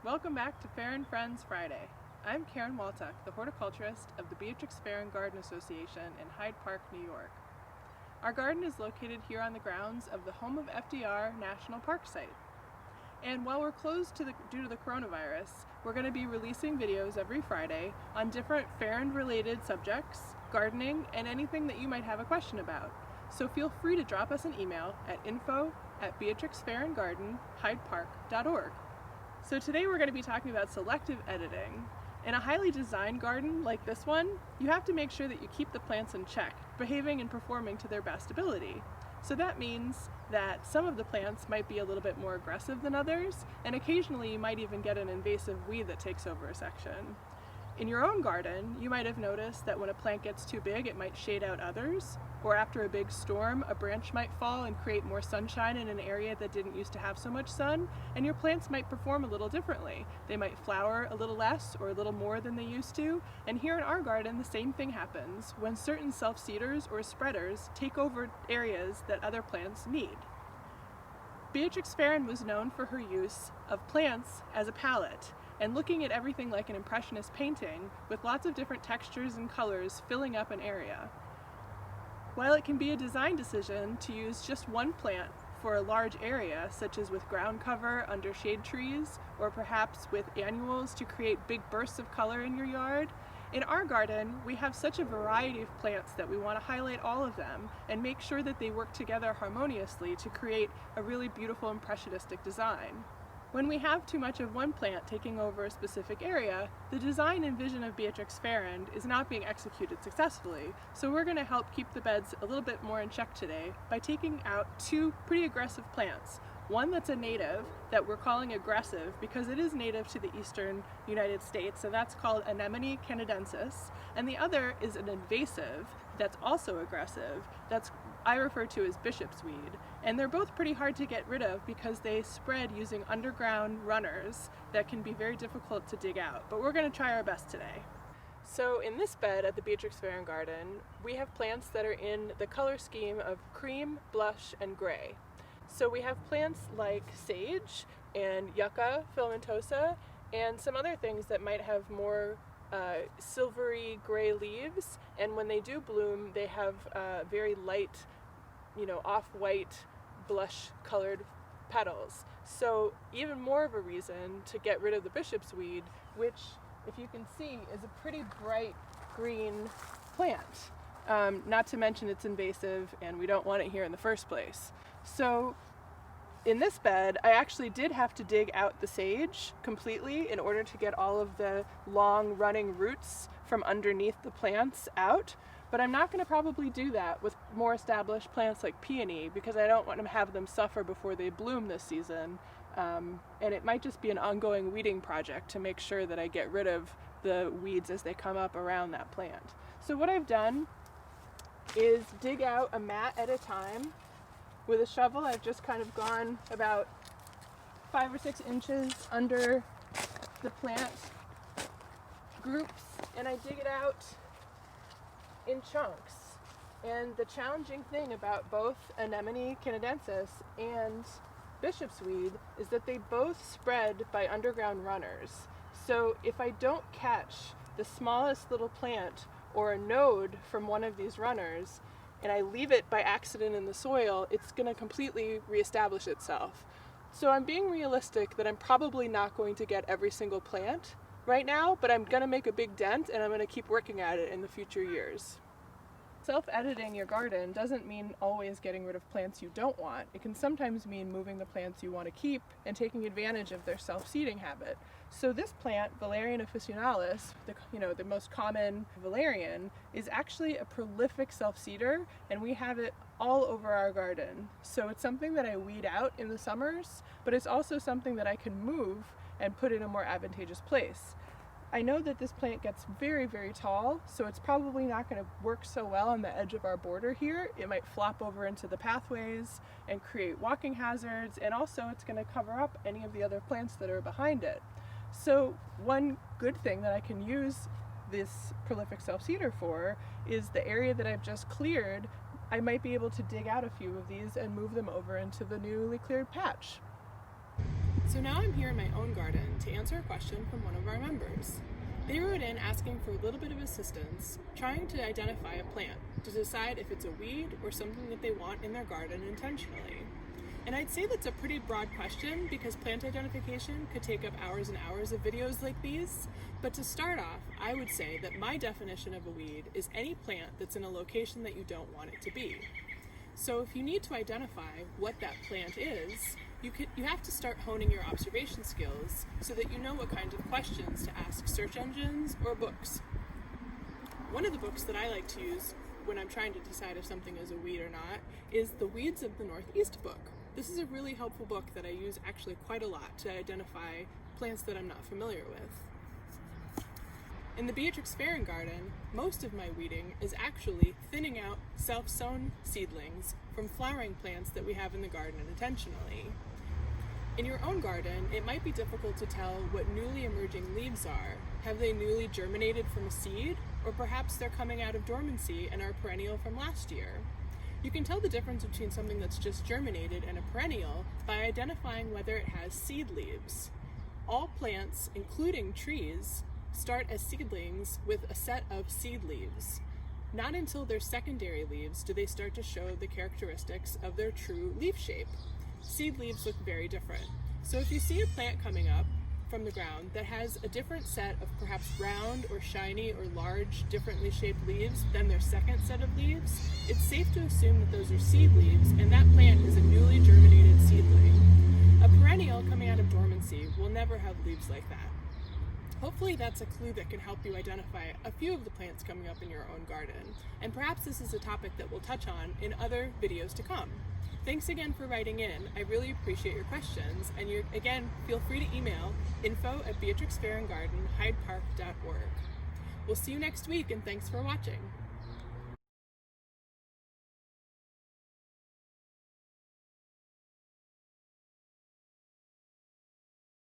Welcome back to Farrand Friends Friday. I'm Karen Waltuch, the horticulturist of the Beatrix Farrand Garden Association in Hyde Park, New York. Our garden is located here on the grounds of the home of FDR National Park site. And while we're closed due to the coronavirus, we're going to be releasing videos every Friday on different Farrand-related subjects, gardening, and anything that you might have a question about. So feel free to drop us an email at info@beatrixfarrandgarden.hydepark.org. So today we're going to be talking about selective editing. In a highly designed garden like this one, you have to make sure that you keep the plants in check, behaving and performing to their best ability. So that means that some of the plants might be a little bit more aggressive than others, and occasionally you might even get an invasive weed that takes over a section. In your own garden, you might have noticed that when a plant gets too big, it might shade out others, or after a big storm, a branch might fall and create more sunshine in an area that didn't used to have so much sun, and your plants might perform a little differently. They might flower a little less or a little more than they used to, and here in our garden, the same thing happens when certain self-seeders or spreaders take over areas that other plants need. Beatrix Farrand was known for her use of plants as a palette, and looking at everything like an impressionist painting with lots of different textures and colors filling up an area. While it can be a design decision to use just one plant for a large area, such as with ground cover under shade trees, or perhaps with annuals to create big bursts of color in your yard, in our garden we have such a variety of plants that we want to highlight all of them and make sure that they work together harmoniously to create a really beautiful impressionistic design. When we have too much of one plant taking over a specific area, the design and vision of Beatrix Farrand is not being executed successfully, so we're going to help keep the beds a little bit more in check today by taking out two pretty aggressive plants. One that's a native, that we're calling aggressive because it is native to the eastern United States, so that's called Anemone canadensis, and the other is an invasive that's also aggressive, that's I refer to as bishop's weed, and they're both pretty hard to get rid of because they spread using underground runners that can be very difficult to dig out, but we're going to try our best today. So in this bed at the Beatrix Farrand Garden, we have plants that are in the color scheme of cream, blush, and gray. So we have plants like sage and yucca filamentosa and some other things that might have more silvery gray leaves, and when they do bloom they have very light, off-white blush colored petals. So even more of a reason to get rid of the bishop's weed, which, if you can see, is a pretty bright green plant. Not to mention it's invasive and we don't want it here in the first place. So in this bed, I actually did have to dig out the sage completely in order to get all of the long running roots from underneath the plants out, but I'm not going to probably do that with more established plants like peony because I don't want to have them suffer before they bloom this season, and it might just be an ongoing weeding project to make sure that I get rid of the weeds as they come up around that plant. So what I've done is dig out a mat at a time. With a shovel, I've just kind of gone about 5 or 6 inches under the plant groups, and I dig it out in chunks. And the challenging thing about both Anemone canadensis and bishop's weed is that they both spread by underground runners. So if I don't catch the smallest little plant or a node from one of these runners, and I leave it by accident in the soil, it's going to completely reestablish itself. So I'm being realistic that I'm probably not going to get every single plant right now, but I'm going to make a big dent and I'm going to keep working at it in the future years. Self-editing your garden doesn't mean always getting rid of plants you don't want. It can sometimes mean moving the plants you want to keep and taking advantage of their self-seeding habit. So this plant, Valerian officinalis, the most common valerian, is actually a prolific self-seeder, and we have it all over our garden. So it's something that I weed out in the summers, but it's also something that I can move and put in a more advantageous place. I know that this plant gets very, very tall, so it's probably not going to work so well on the edge of our border here. It might flop over into the pathways and create walking hazards, and also it's going to cover up any of the other plants that are behind it. So one good thing that I can use this prolific self-seeder for is the area that I've just cleared. I might be able to dig out a few of these and move them over into the newly cleared patch. So now I'm here in my own garden to answer a question from one of our members. They wrote in asking for a little bit of assistance, trying to identify a plant to decide if it's a weed or something that they want in their garden intentionally. And I'd say that's a pretty broad question because plant identification could take up hours and hours of videos like these. But to start off, I would say that my definition of a weed is any plant that's in a location that you don't want it to be. So if you need to identify what that plant is, you have to start honing your observation skills so that you know what kinds of questions to ask search engines or books. One of the books that I like to use when I'm trying to decide if something is a weed or not is the Weeds of the Northeast book. This is a really helpful book that I use actually quite a lot to identify plants that I'm not familiar with. In the Beatrix Farrand garden, most of my weeding is actually thinning out self-sown seedlings from flowering plants that we have in the garden intentionally. In your own garden, it might be difficult to tell what newly emerging leaves are. Have they newly germinated from a seed, or perhaps they're coming out of dormancy and are perennial from last year? You can tell the difference between something that's just germinated and a perennial by identifying whether it has seed leaves. All plants, including trees, start as seedlings with a set of seed leaves. Not until their secondary leaves do they start to show the characteristics of their true leaf shape. Seed leaves look very different. So if you see a plant coming up from the ground that has a different set of perhaps round or shiny or large differently shaped leaves than their second set of leaves, it's safe to assume that those are seed leaves and that plant is a newly germinated seedling. A perennial coming out of dormancy will never have leaves like that. Hopefully that's a clue that can help you identify a few of the plants coming up in your own garden, and perhaps this is a topic that we'll touch on in other videos to come. Thanks again for writing in. I really appreciate your questions, and again, feel free to email info@beatrixfarrandgarden.hydepark.org. We'll see you next week, and thanks for watching.